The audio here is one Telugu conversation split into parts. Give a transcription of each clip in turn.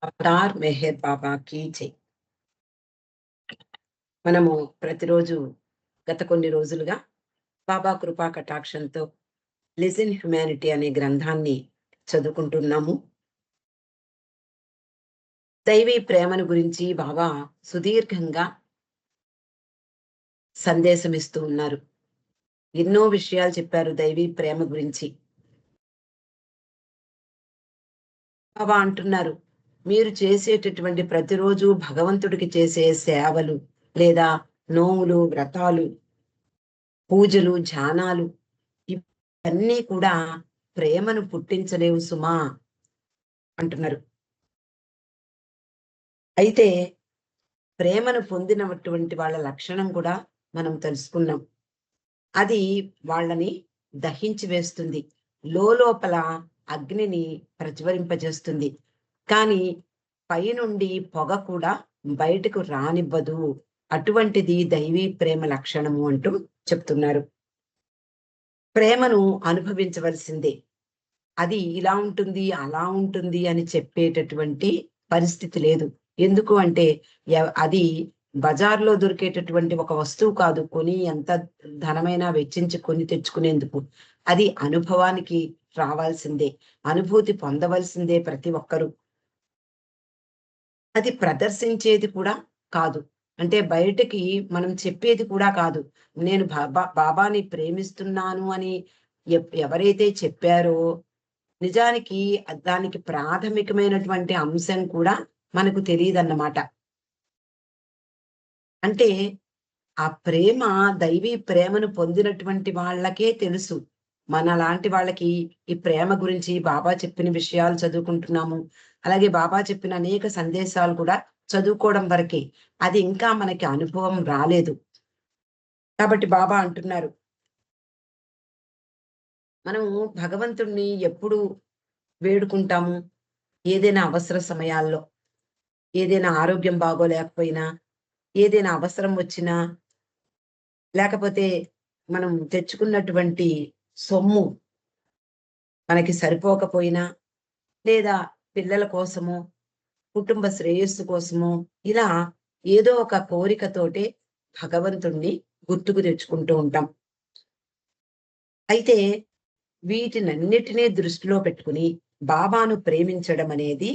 అవతార్ మెహర్ బాబాకి జై. మనము ప్రతిరోజు గత కొన్ని రోజులుగా బాబా కృపా కటాక్షంతో లిసన్ హ్యుమానిటీ అనే గ్రంథాన్ని చదువుకుంటున్నాము. దైవీ ప్రేమను గురించి బాబా సుదీర్ఘంగా సందేశం ఇస్తూ ఉన్నారు. ఎన్నో విషయాలు చెప్పారు దైవీ ప్రేమ గురించి. బాబా అంటున్నారు, మీరు చేసేటటువంటి ప్రతిరోజు భగవంతుడికి చేసే సేవలు లేదా నోములు, వ్రతాలు, పూజలు, ధ్యానాలు ఇవన్నీ కూడా ప్రేమను పుట్టించలేవు సుమా అంటున్నారు. అయితే ప్రేమను పొందినటువంటి వాళ్ళ లక్షణం కూడా మనం తెలుసుకున్నాం. అది వాళ్ళని దహించి వేస్తుంది, లోపల అగ్నిని ప్రజ్వరింపజేస్తుంది. కానీ పైనుండి పొగ కూడా బయటకు రానివ్వదు. అటువంటిది దైవీ ప్రేమ లక్షణము అంటూ చెప్తున్నారు. ప్రేమను అనుభవించవలసిందే. అది ఇలా ఉంటుంది, అలా ఉంటుంది అని చెప్పేటటువంటి పరిస్థితి లేదు. ఎందుకు అంటే అది బజార్‌లో దొరికేటటువంటి ఒక వస్తువు కాదు. కొని ఎంత ధనమైనా వెచ్చించి కొని తెచ్చుకునేందుకు. అది అనుభవానికి రావాల్సిందే. అనుభూతి పొందవలసిందే ప్రతి ఒక్కరు. అది ప్రదర్శించేది కూడా కాదు. అంటే బయటకి మనం చెప్పేది కూడా కాదు. నేను బాబాని ప్రేమిస్తున్నాను అని ఎవరైతే చెప్పారో నిజానికి దానికి ప్రాథమికమైనటువంటి అంశం కూడా మనకు తెలీదన్నమాట. అంటే ఆ ప్రేమ దైవీ ప్రేమను పొందినటువంటి వాళ్ళకే తెలుసు. మనలాంటి వాళ్ళకి ఈ ప్రేమ గురించి బాబా చెప్పిన విషయాలు చదువుకుంటున్నాము. అలాగే బాబా చెప్పిన అనేక సందేశాలు కూడా చదువుకోవడం వరకే. అది ఇంకా మనకి అనుభవం రాలేదు. కాబట్టి బాబా అంటున్నారు, మనము భగవంతుడిని ఎప్పుడు వేడుకుంటాము? ఏదైనా అవసర సమయాల్లో, ఏదైనా ఆరోగ్యం బాగోలేకపోయినా, ఏదైనా అవసరం వచ్చినా, లేకపోతే మనం తెచ్చుకున్నటువంటి సొమ్ము మనకి సరిపోకపోయినా, లేదా పిల్లల కోసమో, కుటుంబ శ్రేయస్సు కోసమో, ఇలా ఏదో ఒక కోరికతోటే భగవంతుణ్ణి గుర్తుకు తెచ్చుకుంటూ ఉంటాం. అయితే వీటినన్నిటినీ దృష్టిలో పెట్టుకుని బాబాను ప్రేమించడం అనేది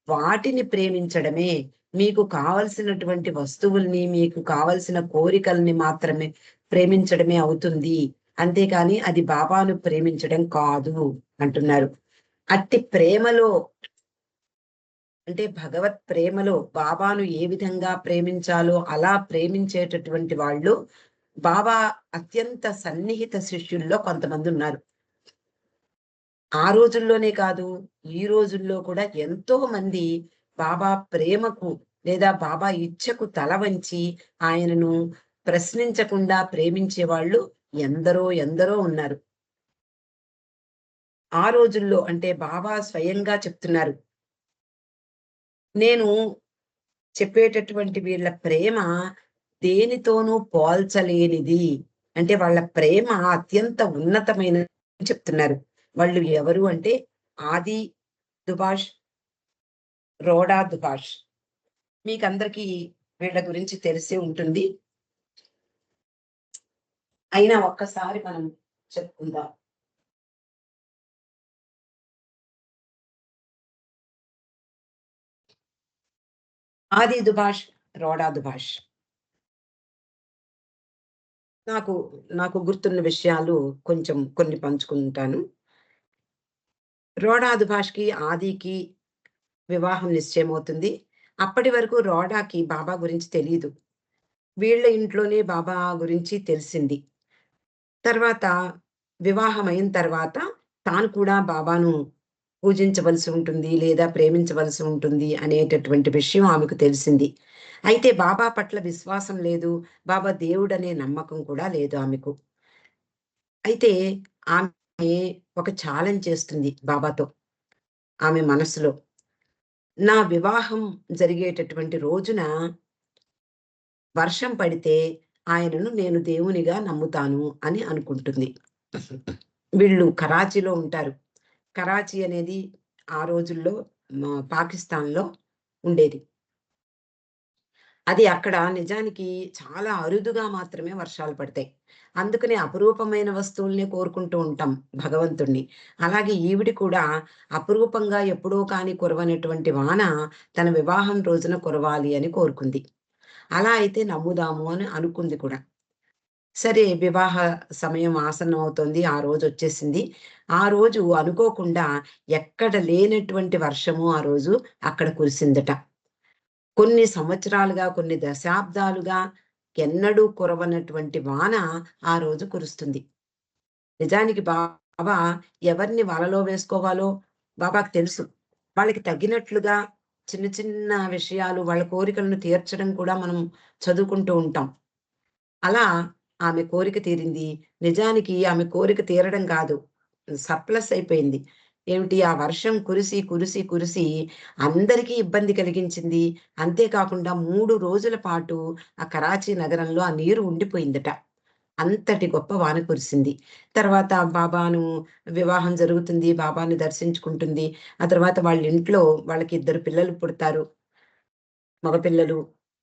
వాటిని ప్రేమించడమే. మీకు కావలసినటువంటి వస్తువుల్ని, మీకు కావలసిన కోరికల్ని మాత్రమే ప్రేమించడమే అవుతుంది. అంతేకాని అది బాబాను ప్రేమించడం కాదు అంటున్నారు. అట్టి ప్రేమలో అంటే భగవత్ ప్రేమలో బాబాను ఏ విధంగా ప్రేమించాలో అలా ప్రేమించేటటువంటి వాళ్ళు బాబా అత్యంత సన్నిహిత శిష్యుల్లో కొంతమంది ఉన్నారు. ఆ రోజుల్లోనే కాదు, ఈ రోజుల్లో కూడా ఎంతో మంది బాబా ప్రేమకు లేదా బాబా ఇచ్చకు తల వంచి ఆయనను ప్రశ్నించకుండా ప్రేమించే వాళ్ళు ఎందరో ఎందరో ఉన్నారు. ఆ రోజుల్లో అంటే బాబా స్వయంగా చెప్తున్నారు, నేను చెప్పేటటువంటి వీళ్ళ ప్రేమ దేనితోనూ పోల్చలేనిది. అంటే వాళ్ళ ప్రేమ అత్యంత ఉన్నతమైనదని చెప్తున్నారు. వాళ్ళు ఎవరు అంటే ఆది దుబాష్, రోడా దుబాష్. మీకందరికీ వీళ్ళ గురించి తెలిసే ఉంటుంది. అయినా ఒక్కసారి మనం చెప్పుకుందాం. ఆది దుబాష్, రోడా దుబాష్. నాకు నాకు గుర్తున్న విషయాలు కొంచెం కొన్ని పంచుకుంటాను. రోడా దుబాష్‌కి, ఆదికి వివాహం నిశ్చయమవుతుంది. అప్పటి వరకు రోడాకి బాబా గురించి తెలీదు. వీళ్ళ ఇంట్లోనే బాబా గురించి తెలిసింది. తర్వాత వివాహమైన తర్వాత తాను కూడా బాబాను పూజించవలసి ఉంటుంది, లేదా ప్రేమించవలసి ఉంటుంది అనేటటువంటి విషయం ఆమెకు తెలిసింది. అయితే బాబా పట్ల విశ్వాసం లేదు. బాబా దేవుడనే నమ్మకం కూడా లేదు ఆమెకు. అయితే ఆమె ఒక ఛాలెంజ్ చేస్తుంది బాబాతో ఆమె మనసులో. నా వివాహం జరిగేటటువంటి రోజున వర్షం పడితే ఆయనను నేను దేవునిగా నమ్ముతాను అని అనుకుంటుంది. వీళ్ళు కరాచీలో ఉంటారు. కరాచీ అనేది ఆ రోజుల్లో పాకిస్తాన్‌లో ఉండేది. అది అక్కడ నిజానికి చాలా అరుదుగా మాత్రమే వర్షాలు పడతాయి. అందుకనే అపురూపమైన వస్తువుల్ని కోరుకుంటూ ఉంటాం భగవంతుడిని. అలాగే ఈవిడ కూడా అపురూపంగా ఎప్పుడో కానీ కురవనటువంటి వాన తన వివాహం రోజున కురవాలి అని కోరుకుంది. అలా అయితే నమ్ముదాము అని అనుకుంది కూడా. సరే వివాహ సమయం ఆసన్నమవుతోంది. ఆ రోజొచ్చేసింది. ఆ రోజు అనుకోకుండా ఎక్కడ లేనటువంటి వర్షము ఆ రోజు అక్కడ కురిసిందట. కొన్ని సంవత్సరాలుగా, కొన్ని దశాబ్దాలుగా ఎన్నడూ కురవనటువంటి వాన ఆ రోజు కురుస్తుంది. నిజానికి బాబా ఎవరిని వలలో వేసుకోవాలో బాబాకు తెలుసు. వాళ్ళకి తగ్గినట్లుగా చిన్న చిన్న విషయాలు, వాళ్ళ కోరికలను తీర్చడం కూడా మనం చదువుకుంటూ ఉంటాం. అలా ఆమె కోరిక తీరింది. నిజానికి ఆమె కోరిక తీరడం కాదు. సర్ప్లస్ అయిపోయింది. ఏమిటి ఆ వర్షం కురిసి, కురిసి, కురిసి అందరికీ ఇబ్బంది కలిగించింది. అంతేకాకుండా 3 రోజుల పాటు ఆ కరాచీ నగరంలో ఆ నీరు ఉండిపోయిందట. అంతటి గొప్ప వాన కురిసింది. తర్వాత బాబాను వివాహం జరుగుతుంది. బాబాని దర్శించుకుంటుంది. ఆ తర్వాత వాళ్ళ ఇంట్లో వాళ్ళకి ఇద్దరు పిల్లలు పుడతారు. మగపిల్లలు.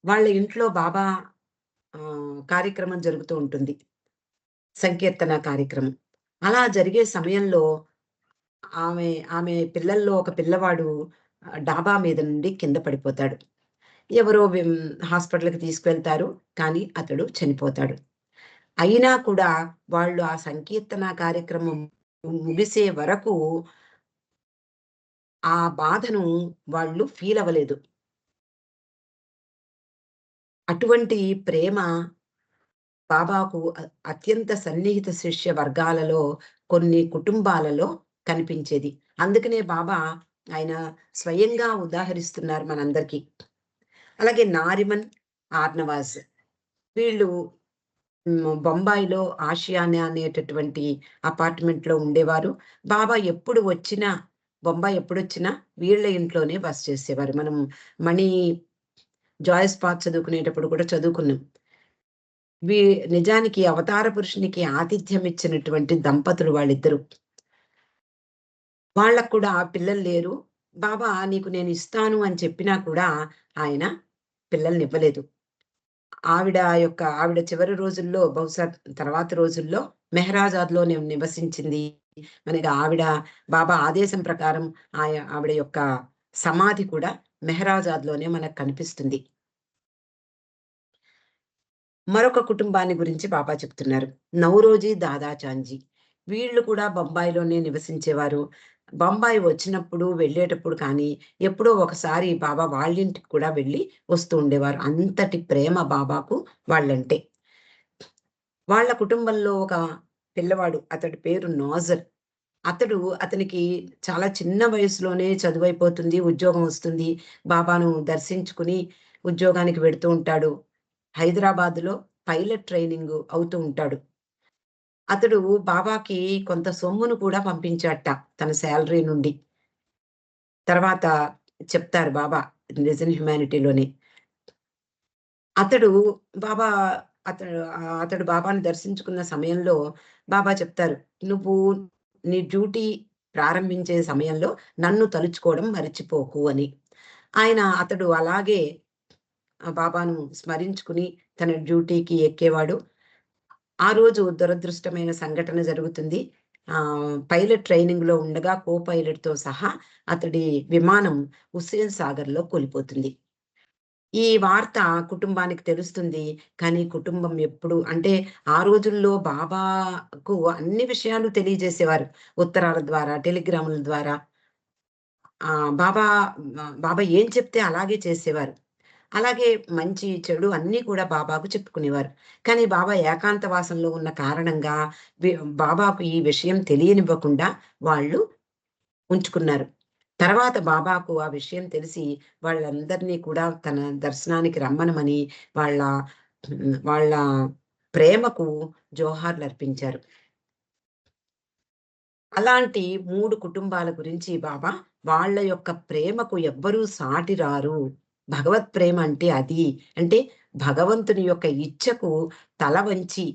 వాళ్ళ ఇంట్లో బాబా కార్యక్రమం జరుగుతూ ఉంటుంది. సంకీర్తన కార్యక్రమం. అలా జరిగే సమయంలో ఆమె ఆమె పిల్లల్లో ఒక పిల్లవాడు డాబా మీద నుండి కింద పడిపోతాడు. ఎవరో హాస్పిటల్‌కి తీసుకువెళ్తారు. కానీ అతడు చనిపోతాడు. అయినా కూడా వాళ్ళు ఆ సంకీర్తన కార్యక్రమం ముగిసే వరకు ఆ బాధను వాళ్ళు ఫీల్ అవ్వలేదు. అటువంటి ప్రేమ బాబాకు అత్యంత సన్నిహిత శిష్య వర్గాలలో కొన్ని కుటుంబాలలో కనిపించేది. అందుకనే బాబా ఆయన స్వయంగా ఉదాహరిస్తున్నారు మనందరికీ. అలాగే నారిమన్, ఆర్నవాజ్ వీళ్ళు బొంబాయిలో ఆషియానా అనేటటువంటి అపార్ట్మెంట్‌లో ఉండేవారు. బాబా ఎప్పుడు వచ్చినా బొంబాయి ఎప్పుడొచ్చినా వీళ్ళ ఇంట్లోనే బస చేసేవారు. మనం మణి జాయిస్ పాత్ చదువుకునేటప్పుడు కూడా చదువుకున్నాం. వీ నిజానికి అవతార పురుషునికి ఆతిథ్యం ఇచ్చినటువంటి దంపతులు వాళ్ళిద్దరూ. వాళ్ళకి కూడా పిల్లలు లేరు. బాబా నీకు నేనిస్తాను అని చెప్పినా కూడా ఆయన పిల్లల్నివ్వలేదు. ఆవిడ చివరి రోజుల్లో బహుశా తర్వాత రోజుల్లో మెహరాజాద్‌లో నివసించింది. మనకి బాబా ఆదేశం ప్రకారం ఆవిడ యొక్క సమాధి కూడా మెహరాజాద్‌లోనే మనకు కనిపిస్తుంది. మరొక కుటుంబాన్ని గురించి బాబా చెప్తున్నారు. నౌరోజీ దాదాచాంజీ. వీళ్ళు కూడా బొంబాయిలోనే నివసించేవారు. బొంబాయి వచ్చినప్పుడు, వెళ్ళేటప్పుడు కానీ, ఎప్పుడో ఒకసారి బాబా వాళ్ళింటికి కూడా వెళ్ళి వస్తూ ఉండేవారు. అంతటి ప్రేమ బాబాకు వాళ్ళంటే. వాళ్ళ కుటుంబంలో ఒక పిల్లవాడు. అతడి పేరు నోజర్. అతనికి చాలా చిన్న వయసులోనే చదువయిపోతుంది. ఉద్యోగం వస్తుంది. బాబాను దర్శించుకుని ఉద్యోగానికి వెడుతూ ఉంటాడు. హైదరాబాద్‌లో పైలట్ ట్రైనింగ్ అవుతూ ఉంటాడు. అతడు బాబాకి కొంత సొమ్మును కూడా పంపించాడట తన సాలరీ నుండి. తర్వాత చెప్తారు బాబా 'లిజన్ హ్యుమానిటీలోని. అతడు బాబా అతడు బాబాని దర్శించుకున్న సమయంలో బాబా చెప్తారు, "నువ్వు నీ డ్యూటీ ప్రారంభించే సమయంలో నన్ను తలుచుకోవడం మరిచిపోకు" అని. అతడు అలాగే బాబాను స్మరించుకుని తన డ్యూటీకి ఎక్కేవాడు. ఆ రోజు దురదృష్టమైన సంఘటన జరుగుతుంది. పైలట్ ట్రైనింగ్‌లో ఉండగా కో పైలట్‌తో సహా అతడి విమానం హుస్సేన్ సాగర్‌లో కూలిపోతుంది. ఈ వార్త కుటుంబానికి తెలుస్తుంది. కానీ కుటుంబం ఎప్పుడు అంటే ఆ రోజుల్లో బాబాకు అన్ని విషయాలు తెలియజేసేవారు. ఉత్తరాల ద్వారా, టెలిగ్రాముల ద్వారా. బాబా బాబా ఏం చెప్తే అలాగే చేసేవారు. అలాగే మంచి, చెడు అన్నీ కూడా బాబాకు చెప్పుకునేవారు. కానీ బాబా ఏకాంతవాసంలో ఉన్న కారణంగా వి బాబాకు ఈ విషయం తెలియనివ్వకుండా వాళ్ళు ఉంచుకున్నారు. తర్వాత బాబాకు ఆ విషయం తెలిసి వాళ్ళందరినీ కూడా తన దర్శనానికి రమ్మనమని వాళ్ళ వాళ్ళ ప్రేమకు జోహార్లర్పించారు. అలాంటి 3 కుటుంబాల గురించి బాబా వాళ్ళ యొక్క ప్రేమకు ఎవ్వరూ సాటి రారు. భగవత్ ప్రేమ అంటే అది. అంటే భగవంతుని యొక్క ఇచ్చకు తల వంచి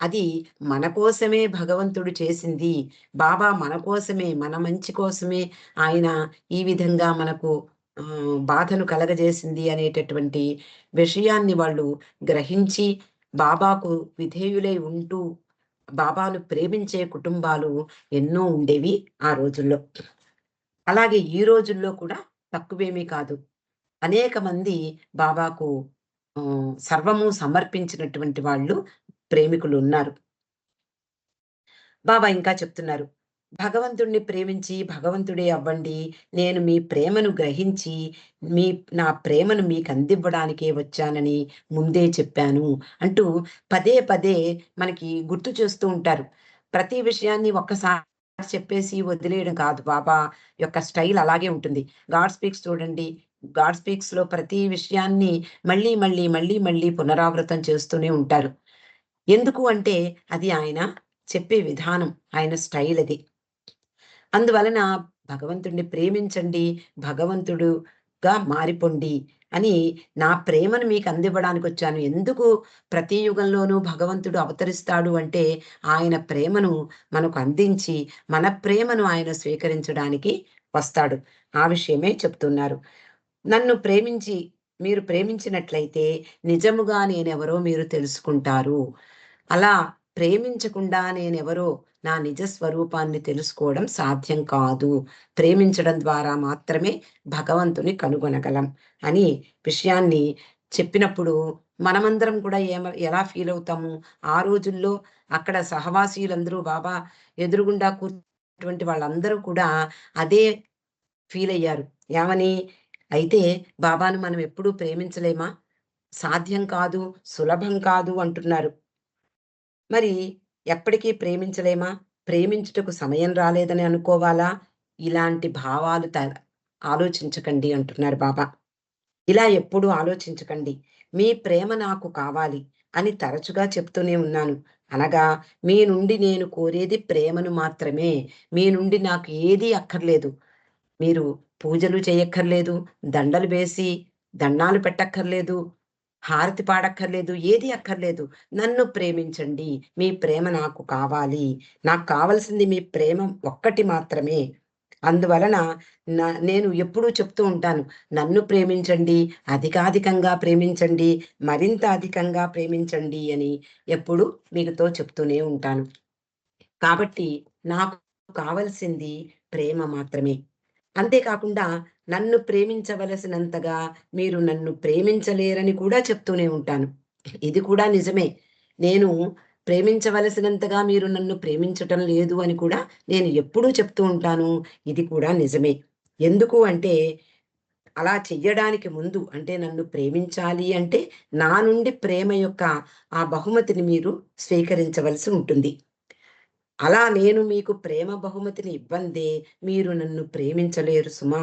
అది మన కోసమే భగవంతుడు చేసింది. బాబా మన కోసమే, మన మంచి కోసమే ఆయన ఈ విధంగా మనకు బాధను కలగజేసింది అనేటటువంటి విషయాన్ని వాళ్ళు గ్రహించి, బాబాకు విధేయులై ఉంటూ, బాబాను ప్రేమించే కుటుంబాలు ఎన్నో ఉండేవి ఆ రోజుల్లో. అలాగే ఈ రోజుల్లో కూడా తక్కువేమీ కాదు. అనేక మంది బాబాకు సర్వము సమర్పించినటువంటి వాళ్ళు ప్రేమికులున్నారు. బాబా ఇంకా చెప్తున్నారు. భగవంతుడిని ప్రేమించి భగవంతుడే అవ్వండి. నేను మీ ప్రేమను గ్రహించి, మీ నా ప్రేమను మీకందివ్వడానికే వచ్చానని ముందే చెప్పాను. అంటూ పదే పదే మనకి గుర్తు చేస్తూ ఉంటారు. ప్రతి విషయాన్ని ఒక్కసారి చెప్పేసి వదిలేయడం కాదు. బాబా యొక్క స్టైల్ అలాగే ఉంటుంది. గాడ్ స్పీక్స్ చూడండి. గాడ్ స్పీక్స్‌లో ప్రతి విషయాన్ని మళ్ళీ, మళ్ళీ, మళ్ళీ, మళ్ళీ పునరావృతం చేస్తూనే ఉంటారు. ఎందుకు అంటే అది ఆయన చెప్పే విధానం. ఆయన స్టైల్ అది. అందువలన భగవంతుడిని ప్రేమించండి, భగవంతుడుగా మారిపొండి అని నా ప్రేమను మీకు అందివ్వడానికొచ్చాను. ఎందుకు ప్రతి యుగంలోనూ భగవంతుడు అవతరిస్తాడు అంటే, ఆయన ప్రేమను మనకు అందించి, మన ప్రేమను ఆయన స్వీకరించడానికి వస్తాడు. ఆ విషయమే చెప్తున్నారు. నన్ను ప్రేమించి మీరు ప్రేమించినట్లయితే నిజముగా నేనెవరో మీరు తెలుసుకుంటారు. అలా ప్రేమించకుండా నేనెవరో నా నిజ స్వరూపాన్ని తెలుసుకోవడం సాధ్యం కాదు. ప్రేమించడం ద్వారా మాత్రమే భగవంతుని కనుగొనగలం అని విషయాన్ని చెప్పినప్పుడు మనమందరం కూడా ఎలా ఫీల్ అవుతాము? ఆ రోజుల్లో అక్కడ సహవాసీయులందరూ బాబా ఎదురుగుండా కూర్చున్నటువంటి వాళ్ళందరూ కూడా అదే ఫీలయ్యారు. ఏమని? అయితే బాబాను మనం ఎప్పుడూ ప్రేమించలేమా? సాధ్యం కాదు, సులభం కాదు అంటున్నారు. మరి ఎప్పటికీ ప్రేమించలేమా? ప్రేమించుటకు సమయం రాలేదని అనుకోవాలా? ఇలాంటి భావాలు ఆలోచించకండి అంటున్నారు బాబా. ఇలా ఎప్పుడూ ఆలోచించకండి. మీ ప్రేమ నాకు కావాలి అని తరచుగా చెప్తూనే ఉన్నాను. అనగా మీ నుండి నేను కోరేది ప్రేమను మాత్రమే. మీ నుండి నాకు ఏదీ అక్కర్లేదు. మీరు పూజలు చేయక్కర్లేదు. దండలు వేసి దండాలు పెట్టక్కర్లేదు. హారతి పాడక్కర్లేదు. ఏది అక్కర్లేదు. నన్ను ప్రేమించండి. మీ ప్రేమ నాకు కావాలి. నాకు కావాల్సింది మీ ప్రేమ ఒక్కటి మాత్రమే. అందువలన నేను ఎప్పుడూ చెప్తూ ఉంటాను. నన్ను ప్రేమించండి. అధికాధికంగా ప్రేమించండి. మరింత అధికంగా ప్రేమించండి అని ఎప్పుడూ మీతో చెప్తూనే ఉంటాను. కాబట్టి నాకు కావలసింది ప్రేమ మాత్రమే. అంతేకాకుండా నన్ను ప్రేమించవలసినంతగా మీరు నన్ను ప్రేమించలేరని కూడా చెప్తూనే ఉంటాను. ఇది కూడా నిజమే. నేను ప్రేమించవలసినంతగా మీరు నన్ను ప్రేమించటం లేదు అని కూడా నేను ఎప్పుడూ చెప్తూ ఉంటాను. ఇది కూడా నిజమే. ఎందుకు అంటే అలా చెయ్యడానికి ముందు అంటే నన్ను ప్రేమించాలి అంటే నా నుండి ప్రేమ యొక్క ఆ బహుమతిని మీరు స్వీకరించవలసి ఉంటుంది. అలా నేను మీకు ప్రేమ బహుమతిని ఇవ్వందే మీరు నన్ను ప్రేమించలేరు సుమా!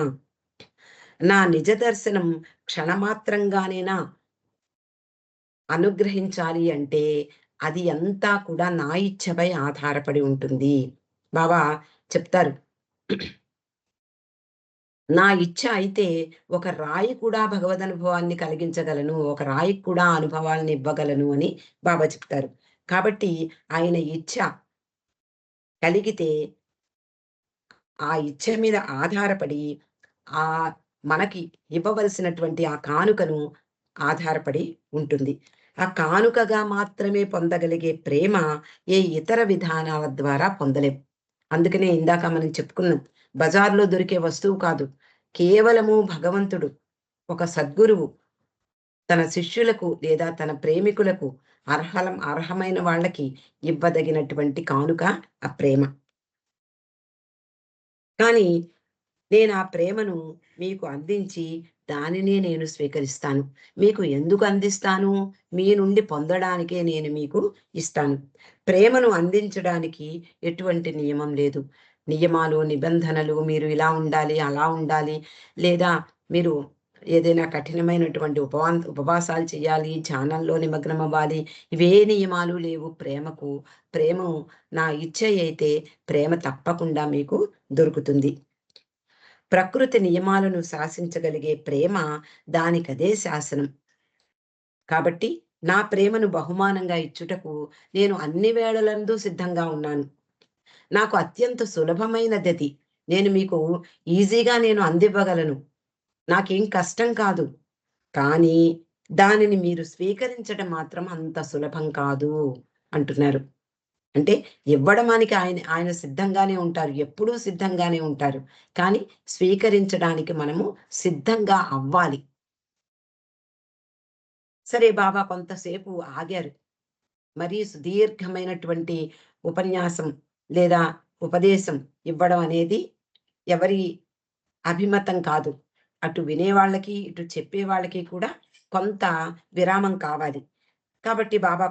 నా నిజ దర్శనం క్షణమాత్రంగానేనా అనుగ్రహించాలి అంటే, అది అంతా కూడా నా ఇచ్ఛపై ఆధారపడి ఉంటుంది. బాబా చెప్తారు. నా ఇచ్ఛ అయితే ఒక రాయి కూడా భగవదనుభవాన్ని కలిగించగలను. ఒక రాయికి కూడా అనుభవాల్ని ఇవ్వగలను అని బాబా చెప్తారు. కాబట్టి ఆయన ఇచ్ఛ కలిగితే ఆ ఇచ్ఛ మీద ఆధారపడి ఆహ్, మనకి ఇవ్వవలసినటువంటి ఆ కానుకను ఆధారపడి ఉంటుంది. ఆ కానుకగా మాత్రమే పొందగలిగే ప్రేమ ఏ ఇతర విధానాల ద్వారా పొందలేం. అందుకనే ఇందాక మనం చెప్పుకున్నాం. బజార్‌లో దొరికే వస్తువు కాదు. కేవలము భగవంతుడు, ఒక సద్గురువు తన శిష్యులకు లేదా తన ప్రేమికులకు అర్హమైన వాళ్ళకి ఇవ్వదగినటువంటి కానుక ఆ ప్రేమ. కానీ నేనా ప్రేమను మీకు అందించి, దానినే నేను స్వీకరిస్తాను. మీకు ఎందుకు అందిస్తాను? మీ నుండి పొందడానికే నేను మీకు ఇస్తాను. ప్రేమను అందించడానికి ఎటువంటి నియమం లేదు. నియమాలు, నిబంధనలు మీరు ఇలా ఉండాలి, అలా ఉండాలి, లేదా మీరు ఏదైనా కఠినమైనటువంటి ఉపవాసాలు చేయాలి, ధ్యానంలో నిమగ్నమవ్వాలి. ఇవే నియమాలు లేవు ప్రేమకు. ప్రేమ నా ఇచ్చ అయితే ప్రేమ తప్పకుండా మీకు దొరుకుతుంది. ప్రకృతి నియమాలను శాసించగలిగే ప్రేమ దానికదే శాసనం. కాబట్టి నా ప్రేమను బహుమానంగా ఇచ్చుటకు నేను అన్ని వేళలందు సిద్ధంగా ఉన్నాను. నాకు అత్యంత సులభమైనదది. నేను మీకు ఈజీగా నేను అందివ్వగలను. నాకేం కష్టం కాదు. కానీ దానిని మీరు స్వీకరించడం మాత్రం అంత సులభం కాదు అంటున్నారు. అంటే ఇవ్వడమానికి ఆయన ఆయన సిద్ధంగానే ఉంటారు. ఎప్పుడూ సిద్ధంగానే ఉంటారు. కానీ స్వీకరించడానికి మనము సిద్ధంగా అవ్వాలి. సరే బాబా కొంతసేపు ఆగారు. మరీ సుదీర్ఘమైనటువంటి ఉపన్యాసం లేదా ఉపదేశం ఇవ్వడం అనేది ఎవరి అభిమతం కాదు. అటు వినేవాళ్ళకి, ఇటు చెప్పేవాళ్ళకి కూడా కొంత విరామం కావాలి. కాబట్టి బాబా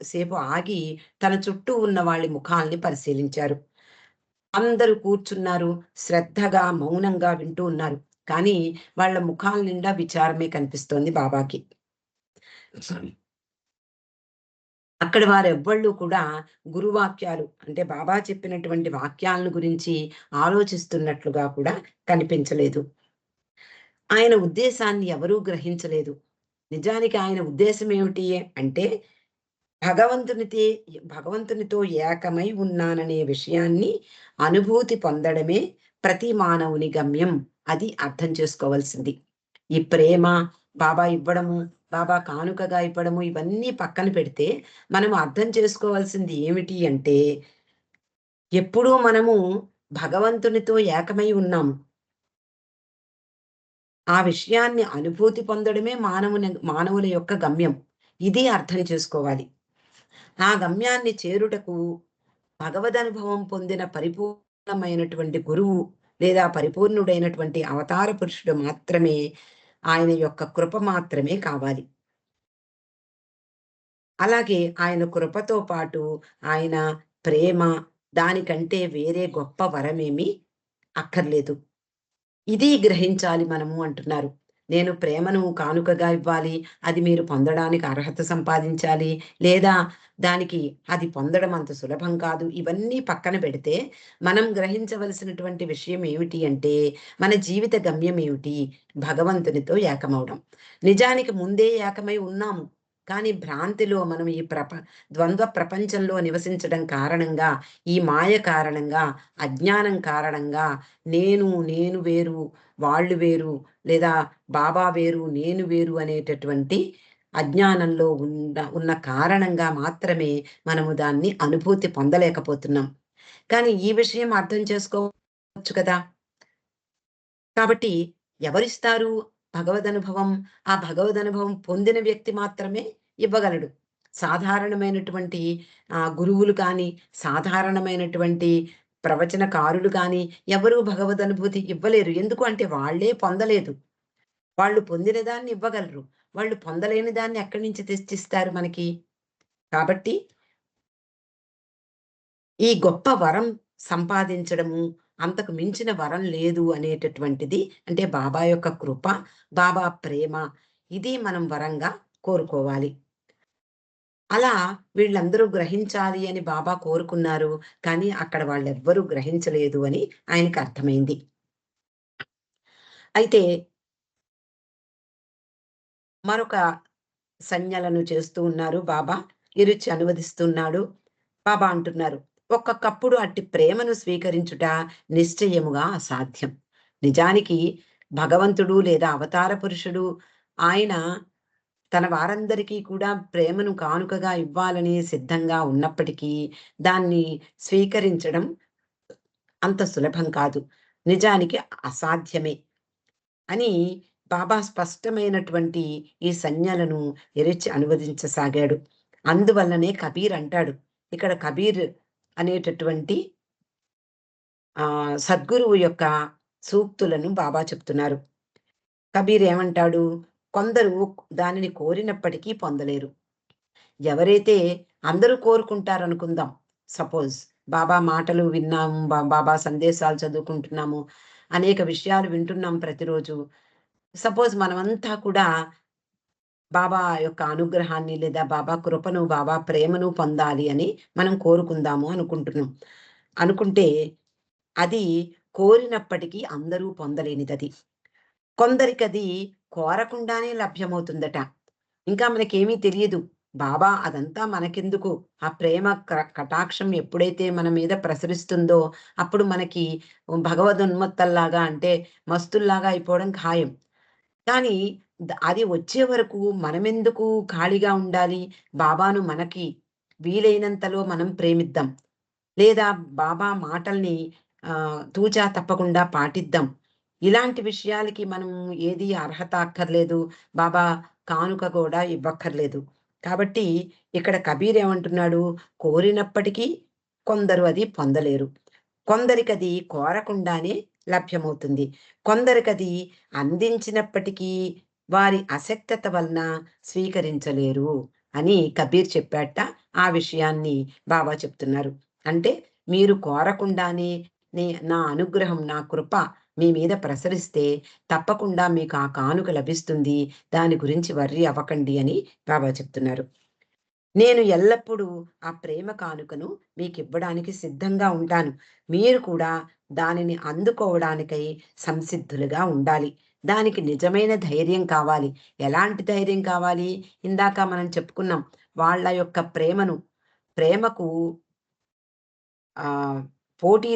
సేపు ఆగి తన చుట్టూ ఉన్న వాళ్ళ ముఖాల్ని పరిశీలించారు. అందరూ కూర్చున్నారు. శ్రద్ధగా, మౌనంగా వింటూ ఉన్నారు. కానీ వాళ్ళ ముఖాల నిండా విచారమే కనిపిస్తోంది బాబాకి. అక్కడి వారెవ్వళ్ళు కూడా గురువాక్యాలు అంటే బాబా చెప్పినటువంటి వాక్యాలను గురించి ఆలోచిస్తున్నట్లుగా కూడా కనిపించలేదు. ఆయన ఉద్దేశాన్ని ఎవరూ గ్రహించలేదు. నిజానికి ఆయన ఉద్దేశ్యం ఏమిటి అంటే భగవంతునితే భగవంతునితో ఏకమై ఉన్నాననే విషయాన్ని అనుభూతి పొందడమే ప్రతి మానవుని గమ్యం. అది అర్థం చేసుకోవాల్సింది. ఈ ప్రేమ, బాబా ఇవ్వడము, బాబా కానుకగా ఇవ్వడము ఇవన్నీ పక్కన పెడితే మనం అర్థం చేసుకోవాల్సింది ఏమిటి అంటే, ఎప్పుడూ మనము భగవంతునితో ఏకమై ఉన్నాము. ఆ విషయాన్ని అనుభూతి పొందడమే మానవుల యొక్క గమ్యం. ఇది అర్థం చేసుకోవాలి. ఆ గమ్యాన్ని చేరుటకు భగవదనుభవం పొందిన పరిపూర్ణమైనటువంటి గురువు లేదా పరిపూర్ణుడైనటువంటి అవతార పురుషుడు మాత్రమే ఆయన యొక్క కృప మాత్రమే కావాలి. అలాగే ఆయన కృపతో పాటు ఆయన ప్రేమ దానికంటే వేరే గొప్ప వరమేమీ అక్కర్లేదు. ఇది గ్రహించాలి మనము అంటున్నారు. నేను ప్రేమను కానుకగా ఇవ్వాలి. అది మీరు పొందడానికి అర్హత సంపాదించాలి. లేదా దానికి అది పొందడం అంత సులభం కాదు. ఇవన్నీ పక్కన పెడితే మనం గ్రహించవలసినటువంటి విషయం ఏమిటి అంటే మన జీవిత గమ్యం ఏమిటి? భగవంతునితో ఏకమవ్వడం. నిజానికి ముందే ఏకమై ఉన్నాము. కానీ భ్రాంతిలో మనం ఈ ద్వంద్వ ప్రపంచంలో నివసించడం కారణంగా, ఈ మాయ కారణంగా, అజ్ఞానం కారణంగా నేను వేరు, వాళ్ళు వేరు లేదా బాబా వేరు, నేను వేరు అనేటటువంటి అజ్ఞానంలో ఉన్న కారణంగా మాత్రమే మనము దాన్ని అనుభూతి పొందలేకపోతున్నాం. కానీ ఈ విషయం అర్థం చేసుకోవచ్చు కదా! కాబట్టి ఎవరిస్తారు భగవదనుభవం? ఆ భగవదనుభవం పొందిన వ్యక్తి మాత్రమే ఇవ్వగలడు. సాధారణమైనటువంటి గురువులు కానీ, సాధారణమైనటువంటి ప్రవచనకారులు కానీ ఎవరు భగవదనుభూతి ఇవ్వలేరు. ఎందుకు అంటే వాళ్ళే పొందలేదు. వాళ్ళు పొందిన దాన్ని ఇవ్వగలరు. వాళ్ళు పొందలేని దాన్ని ఎక్కడి నుంచి తెచ్చిస్తారు మనకి? కాబట్టి ఈ గొప్ప వరం సంపాదించడము, అంతకు మించిన వరం లేదు అనేటటువంటిది అంటే బాబా యొక్క కృప, బాబా ప్రేమ ఇది మనం వరంగా కోరుకోవాలి. అలా వీళ్ళందరూ గ్రహించాలి అని బాబా కోరుకున్నారు. కానీ అక్కడ వాళ్ళెవ్వరూ గ్రహించలేదు అని ఆయనకు అర్థమైంది. అయితే మరొక సంజ్ఞలను చేస్తూ ఉన్నారు బాబా. ఇరుచి అనువదిస్తున్నాడు. బాబా అంటున్నారు, "ఒక్కొక్కప్పుడు అట్టి ప్రేమను స్వీకరించుట నిశ్చయముగా అసాధ్యం." నిజానికి భగవంతుడు లేదా అవతార పురుషుడు ఆయన తన వారందరికీ కూడా ప్రేమను కానుకగా ఇవ్వాలని సిద్ధంగా ఉన్నప్పటికీ, దాన్ని స్వీకరించడం అంత సులభం కాదు. నిజానికి అసాధ్యమే అని బాబా స్పష్టమైనటువంటి ఈ సంజ్ఞలను ఎరిచి అనువదించసాగాడు. అందువల్లనే కబీర్ అంటాడు. ఇక్కడ కబీర్ అనేటటువంటి సద్గురువు యొక్క సూక్తులను బాబా చెప్తున్నారు. కబీర్ ఏమంటాడు? కొందరు దానిని కోరినప్పటికీ పొందలేరు. ఎవరైతే అందరూ కోరుకుంటారనుకుందాం. సపోజ్ బాబా మాటలు విన్నాము, బాబా సందేశాలు చదువుకుంటున్నాము, అనేక విషయాలు వింటున్నాం ప్రతిరోజు. సపోజ్ మనమంతా కూడా బాబా యొక్క అనుగ్రహాన్ని లేదా బాబా కృపను, బాబా ప్రేమను పొందాలి అని మనం కోరుకుందాము అనుకుంటున్నాం. అనుకుంటే అది కోరినప్పటికీ అందరూ పొందలేనిదది. కొందరికది కోరకుండానే లభ్యమవుతుందట. ఇంకా మనకేమీ తెలియదు. బాబా అదంతా మనకెందుకు? ఆ ప్రేమ కటాక్షం ఎప్పుడైతే మన మీద ప్రసరిస్తుందో, అప్పుడు మనకి భగవదున్మత్తల్లాగా అంటే మస్తుల్లాగా అయిపోవడం ఖాయం. కానీ అది వచ్చే వరకు మనమెందుకు ఖాళీగా ఉండాలి? బాబాను మనకి వీలైనంతలో మనం ప్రేమిద్దాం. లేదా బాబా మాటల్ని తూచా తప్పకుండా పాటిద్దాం. ఇలాంటి విషయాలకి మనం ఏది అర్హత అక్కర్లేదు. బాబా కానుక కూడా ఇవ్వక్కర్లేదు. కాబట్టి ఇక్కడ కబీర్ ఏమంటున్నాడు? కోరినప్పటికీ కొందరు అది పొందలేరు. కొందరికది కోరకుండానే లభ్యమవుతుంది. కొందరికది అందించినప్పటికీ వారి అశక్తత వలన స్వీకరించలేరు అని కబీర్ చెప్పాట. ఆ విషయాన్ని బాబా చెప్తున్నారు. అంటే మీరు కోరకుండానే నా అనుగ్రహం, నా కృప మీ మీద ప్రసరిస్తే తప్పకుండా మీకు ఆ కానుక లభిస్తుంది. దాని గురించి వర్రీ అవ్వకండి అని బాబా చెప్తున్నారు. నేను ఎల్లప్పుడూ ఆ ప్రేమ కానుకను మీకివ్వడానికి సిద్ధంగా ఉంటాను. మీరు కూడా దానిని అందుకోవడానికై సంసిద్ధులుగా ఉండాలి. దానికి నిజమైన ధైర్యం కావాలి. ఎలాంటి ధైర్యం కావాలి? ఇందాక మనం చెప్పుకున్నాం. వాళ్ళ యొక్క ప్రేమకు ఆహ్, పోటీ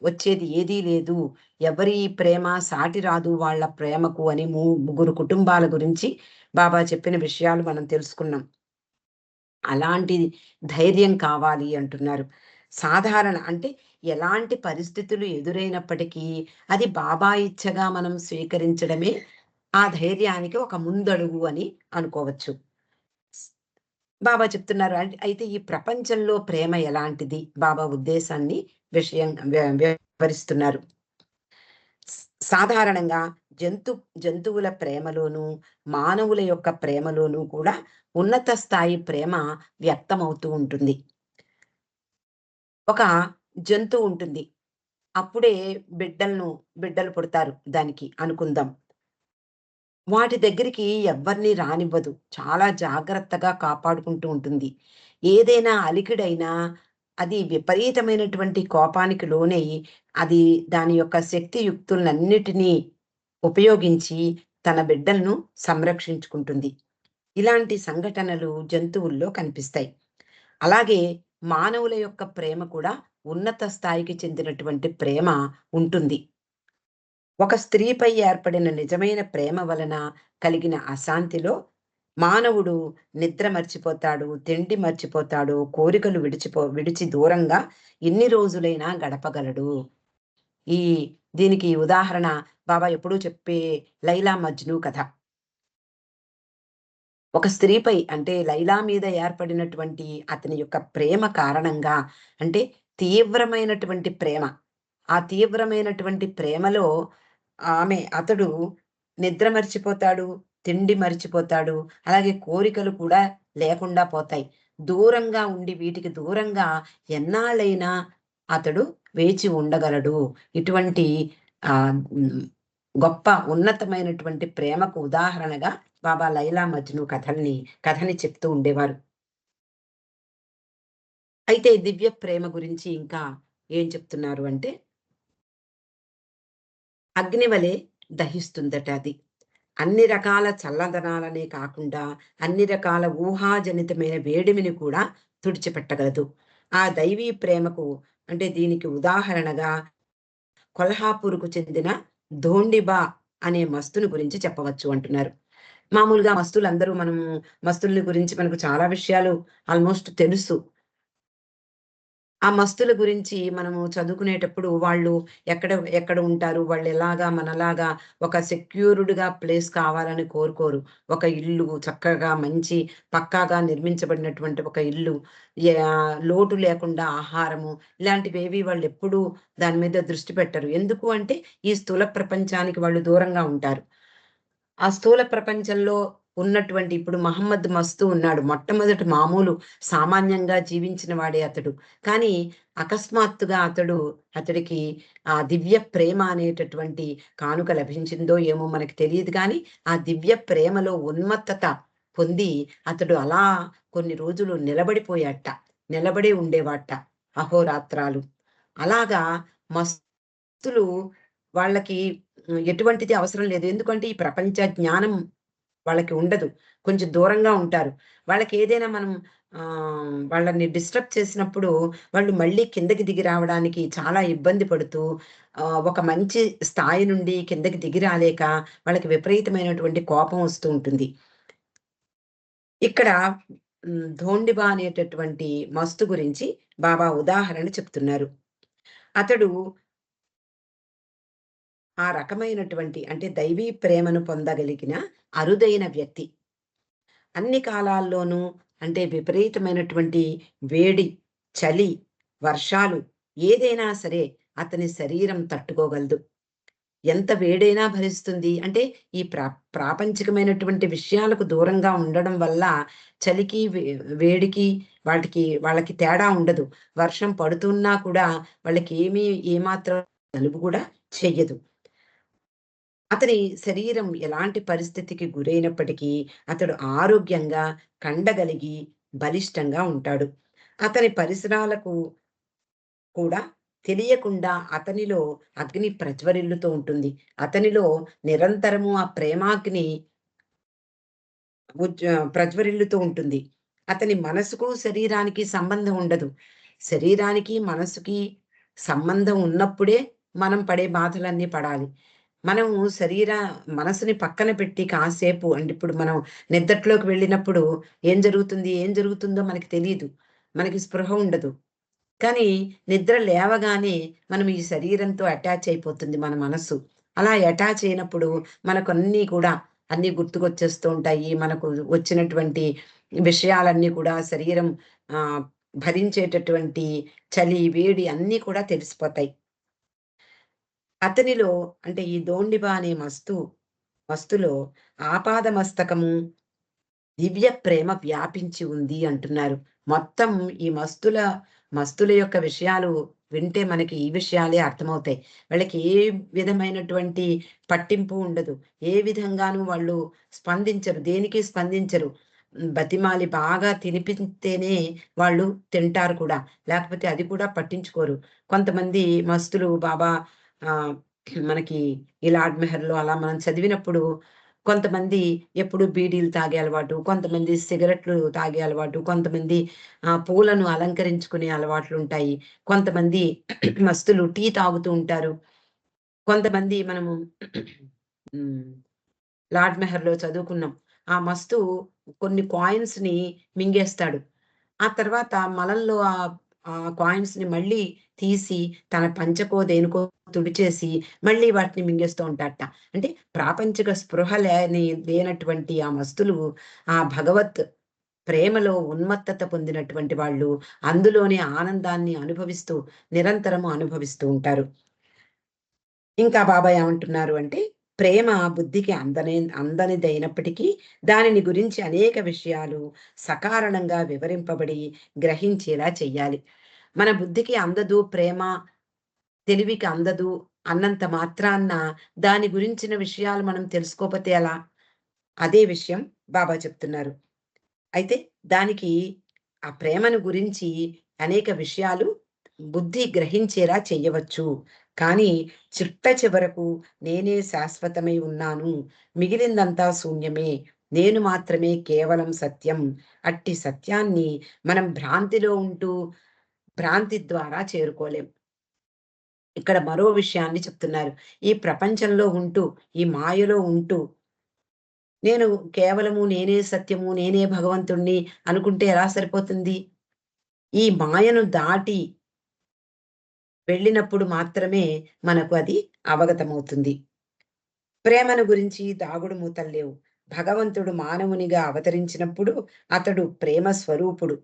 వచ్చేది ఏదీ లేదు. ఎవరి ప్రేమ సాటి రాదు వాళ్ళ ప్రేమకు అని ముగ్గురు కుటుంబాల గురించి బాబా చెప్పిన విషయాలు మనం తెలుసుకున్నాం. అలాంటి ధైర్యం కావాలి అంటున్నారు. సాధారణ అంటే ఎలాంటి పరిస్థితులు ఎదురైనప్పటికీ అది బాబా ఇచ్చగా మనం స్వీకరించడమే ఆ ధైర్యానికి ఒక ముందడుగు అని అనుకోవచ్చు. బాబా చెప్తున్నారు. అయితే ఈ ప్రపంచంలో ప్రేమ ఎలాంటిది? బాబా ఉద్దేశాన్ని విషయం వివరిస్తున్నారు. సాధారణంగా జంతు జంతువుల ప్రేమలోనూ, మానవుల యొక్క ప్రేమలోనూ కూడా ఉన్నత స్థాయి ప్రేమ వ్యక్తమవుతూ ఉంటుంది. ఒక జంతువు ఉంటుంది. అప్పుడే బిడ్డలు పుడతారు దానికి అనుకుందాం. వాటి దగ్గరికి ఎవ్వరిని రానివ్వదు. చాలా జాగ్రత్తగా కాపాడుకుంటూ ఉంటుంది. ఏదైనా అలికిడైనా అది విపరీతమైనటువంటి కోపానికి లోనై అది దాని యొక్క శక్తియుక్తులనన్నిటినీ ఉపయోగించి తన బిడ్డలను సంరక్షించుకుంటుంది. ఇలాంటి సంఘటనలు జంతువుల్లో కనిపిస్తాయి. అలాగే మానవుల యొక్క ప్రేమ కూడా ఉన్నత స్థాయికి చెందినటువంటి ప్రేమ ఉంటుంది. ఒక స్త్రీపై ఏర్పడిన నిజమైన ప్రేమ వలన కలిగిన అశాంతిలో మానవుడు నిద్ర మర్చిపోతాడు, తిండి మర్చిపోతాడు, కోరికలు విడిచి దూరంగా ఎన్ని రోజులైనా గడపగలడు. ఈ దీనికి ఉదాహరణ బాబా ఎప్పుడూ చెప్పే 'లైలా మజ్ను' కథ. ఒక స్త్రీపై అంటే లైలా మీద ఏర్పడినటువంటి అతని యొక్క ప్రేమ కారణంగా అంటే తీవ్రమైనటువంటి ప్రేమ. ఆ తీవ్రమైనటువంటి ప్రేమలో అతడు నిద్ర మర్చిపోతాడు, తిండి మర్చిపోతాడు, అలాగే కోరికలు కూడా లేకుండా పోతాయి. దూరంగా ఉండి వీటికి దూరంగా ఎన్నాళ్ళైనా అతడు వేచి ఉండగలడు. ఇటువంటి హ్మ్. గొప్ప ఉన్నతమైనటువంటి ప్రేమకు ఉదాహరణగా బాబా 'లైలా మజ్ను' కథని చెప్తూ ఉండేవారు. అయితే దివ్య ప్రేమ గురించి ఇంకా ఏం చెప్తున్నారు అంటే, అగ్ని వలె దహిస్తుందట అది. అన్ని రకాల చల్లదనాలనే కాకుండా, అన్ని రకాల ఊహాజనితమైన వేడిమిని కూడా తుడిచిపెట్టగలదు. ఆ దైవీ ప్రేమకు అంటే దీనికి ఉదాహరణగా కొల్హాపూర్‌కు చెందిన ధోండిబా అనే మస్తుని గురించి చెప్పవచ్చు అంటున్నారు. మామూలుగా మస్తులందరూ మస్తుల్ని గురించి మనకు చాలా విషయాలు ఆల్‌మోస్ట్ తెలుసు. ఆ మస్తుల గురించి మనము చదువుకునేటప్పుడు వాళ్ళు ఎక్కడ ఎక్కడ ఉంటారు? వాళ్ళెలాగా మనలాగా ఒక సెక్యూర్డ్‌గా ప్లేస్ కావాలని కోరుకోరు. ఒక ఇల్లు చక్కగా మంచి పక్కాగా నిర్మించబడినటువంటి ఒక ఇల్లు, లోటు లేకుండా ఆహారము ఇలాంటివేవి వాళ్ళెప్పుడూ దాని మీద దృష్టి పెట్టరు. ఎందుకు అంటే ఈ స్థూల ప్రపంచానికి వాళ్ళు దూరంగా ఉంటారు. ఆ స్థూల ప్రపంచంలో ఉన్నటువంటి ఇప్పుడు 'మహమ్మద్ మస్తు' ఉన్నాడు. మొట్టమొదటి మామూలు సామాన్యంగా జీవించిన వాడే అతడు. కానీ అకస్మాత్తుగా అతడికి ఆ దివ్య ప్రేమ అనేటటువంటి కానుక లభించిందో ఏమో మనకు తెలీదు గానీ, ఆ దివ్య ప్రేమలో ఉన్మత్తత పొంది అతడు అలా కొన్ని రోజులు నిలబడిపోయాడట. నిలబడే ఉండేవాడట అహోరాత్రాలు. అలాగా మస్తులు వాళ్ళకి ఎటువంటిది అవసరం లేదు. ఎందుకంటే ఈ ప్రపంచ జ్ఞానం వాళ్ళకి ఉండదు. కొంచెం దూరంగా ఉంటారు. వాళ్ళకేదైనా మనం వాళ్ళని డిస్టర్బ్ చేసినప్పుడు వాళ్ళు మళ్ళీ కిందకి దిగి రావడానికి చాలా ఇబ్బంది పడుతూ ఒక మంచి స్థాయి నుండి కిందకి దిగి రాలేక వాళ్ళకి విపరీతమైనటువంటి కోపం వస్తూ ఉంటుంది. ఇక్కడ ధోండిబా అనేటటువంటి మస్తు గురించి బాబా ఉదాహరణ చెప్తున్నారు. అతడు ఆ రకమైనటువంటి అంటే దైవీ ప్రేమను పొందగలిగిన అరుదైన వ్యక్తి. అన్ని కాలాల్లోనూ అంటే విపరీతమైనటువంటి వేడి, చలి, వర్షాలు ఏదైనా సరే అతని శరీరం తట్టుకోగలదు. ఎంత వేడైనా భరిస్తుంది. అంటే ఈ ప్రాపంచికమైనటువంటి విషయాలకు దూరంగా ఉండడం వల్ల చలికి, వేడికి వాళ్ళకి తేడా ఉండదు. వర్షం పడుతున్నా కూడా వాళ్ళకేమీ ఏమాత్రం జలుబు కూడా చెయ్యదు. అతని శరీరం ఎలాంటి పరిస్థితికి గురైనప్పటికీ అతడు ఆరోగ్యంగా, కండగలిగి, బలిష్టంగా ఉంటాడు. అతని పరిసరాలకు కూడా తెలియకుండా అతనిలో అగ్ని ప్రజ్వరిల్లుతూ ఉంటుంది. అతనిలో నిరంతరము ఆ ప్రేమాగ్ని ప్రజ్వరిల్లుతూ ఉంటుంది. అతని మనసుకు, శరీరానికి సంబంధం ఉండదు. శరీరానికి, మనసుకి సంబంధం ఉన్నప్పుడే మనం పడే బాధలన్నీ పడాలి. మనము మనసుని పక్కన పెట్టి కాసేపు అంటే ఇప్పుడు మనం నిద్దట్లోకి వెళ్ళినప్పుడు ఏం జరుగుతుంది? ఏం జరుగుతుందో మనకి తెలీదు. మనకి స్పృహ ఉండదు. కానీ నిద్ర లేవగానే మనం ఈ శరీరంతో అటాచ్ అయిపోతుంది మన మనస్సు. అలా అటాచ్ అయినప్పుడు మనకన్నీ కూడా అన్నీ గుర్తుకొచ్చేస్తూ ఉంటాయి. మనకు వచ్చినటువంటి విషయాలన్నీ కూడా శరీరం ఆహ్, భరించేటటువంటి చలి, వేడి అన్నీ కూడా తెలిసిపోతాయి. అతనిలో అంటే ఈ దోండిబ అనే మస్తులో ఆపాదమస్తకము దివ్య ప్రేమ వ్యాపించి ఉంది అంటున్నారు. మొత్తం ఈ మస్తుల యొక్క విషయాలు వింటే మనకి ఈ విషయాలే అర్థమవుతాయి. వాళ్ళకి ఏ విధమైనటువంటి పట్టింపు ఉండదు. ఏ విధంగాను వాళ్ళు స్పందించరు. దేనికి స్పందించరు. బతిమాలి బాగా తినిపిస్తేనే వాళ్ళు తింటారు కూడా. లేకపోతే అది కూడా పట్టించుకోరు. కొంతమంది మస్తులు బాబా ఆహ్, మనకి ఈ 'లార్డ్ మెహర్‌లో' అలా మనం చదివినప్పుడు కొంతమంది ఎప్పుడు బీడీలు తాగే అలవాటు, కొంతమంది సిగరెట్లు తాగే అలవాటు, కొంతమంది పూలను అలంకరించుకునే అలవాట్లుంటాయి. కొంతమంది మస్తులు టీ తాగుతూ ఉంటారు. కొంతమంది మనము హ్మ్. 'లార్డ్ మెహర్‌లో' చదువుకున్నాం. ఆ మస్తు కొన్ని కాయిన్స్‌ని మింగేస్తాడు. ఆ తర్వాత మలంలో ఆ కాయిన్స్‌ని మళ్ళీ తీసి తన పంచకో, దేనికో తుడిచేసి మళ్ళీ వాటిని మింగేస్తూ ఉంటాడట. అంటే ప్రాపంచిక స్పృహ లేనటువంటి ఆ మస్తులు ఆ భగవత్ ప్రేమలో ఉన్మత్తత పొందినటువంటి వాళ్ళు అందులోని ఆనందాన్ని అనుభవిస్తూ నిరంతరము అనుభవిస్తూ ఉంటారు. ఇంకా బాబా ఏమంటున్నారు అంటే, ప్రేమ బుద్ధికి అందనిదైనప్పటికీ, దానిని గురించి అనేక విషయాలు సకారణంగా వివరింపబడి, గ్రహించేలా చెయ్యాలి. మన బుద్ధికి అందదు ప్రేమ, తెలివికి అందదు అన్నంత మాత్రాన దాని గురించిన విషయాలు మనం తెలుసుకోపోతే ఎలా? అదే విషయం బాబా చెప్తున్నారు. అయితే దానికి ఆ ప్రేమను గురించి అనేక విషయాలు బుద్ధి గ్రహించేలా చెయ్యవచ్చు. కానీ చిట్ట చివరకు నేనే శాశ్వతమై ఉన్నాను. మిగిలిందంతా శూన్యమే. నేను మాత్రమే కేవలం సత్యం. అట్టి సత్యాన్ని మనం భ్రాంతిలో ఉంటూ భ్రాంతి ద్వారా చేరుకోలేం. ఇక్కడ మరో విషయాన్ని చెప్తున్నారు. ఈ ప్రపంచంలో ఉంటూ, ఈ మాయలో ఉంటూ నేను కేవలము నేనే సత్యము, నేనే భగవంతుడిని అనుకుంటే ఎలా సరిపోతుంది? ఈ మాయను దాటి వెళ్ళినప్పుడు మాత్రమే మనకు అది అవగతమవుతుంది. ప్రేమను గురించి దాగుడు మూతలు లేవు. భగవంతుడు మానవునిగా అవతరించినప్పుడు అతడు ప్రేమ స్వరూపుడు.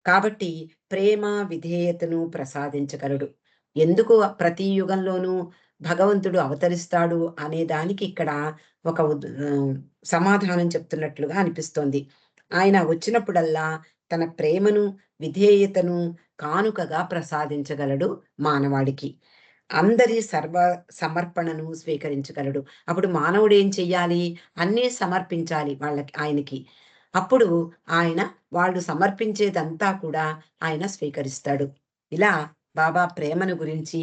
కాబట్టి ప్రేమ, విధేయతను ప్రసాదించగలడు. ఎందుకు ప్రతి యుగంలోనూ భగవంతుడు అవతరిస్తాడు అనే దానికి ఇక్కడ ఒక సమాధానం చెప్తున్నట్లుగా అనిపిస్తోంది. ఆయన వచ్చినప్పుడల్లా తన ప్రేమను, విధేయతను కానుకగా ప్రసాదించగలడు మానవాళికి. అందరి సమర్పణను స్వీకరించగలడు. అప్పుడు మానవుడేం చెయ్యాలి? అన్నీ సమర్పించాలి ఆయనకి. అప్పుడు ఆయన వాళ్ళు సమర్పించేదంతా కూడా ఆయన స్వీకరిస్తాడు. ఇలా బాబా ప్రేమను గురించి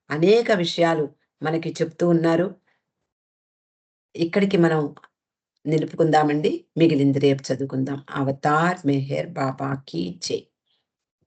అనేక విషయాలు మనకి చెప్తూ ఉన్నారు. ఇక్కడికి మనం నిలుపుకుందామండి. మిగిలింది రేపు చదువుకుందాం. అవతార్ మెహర్ బాబా కీ జై.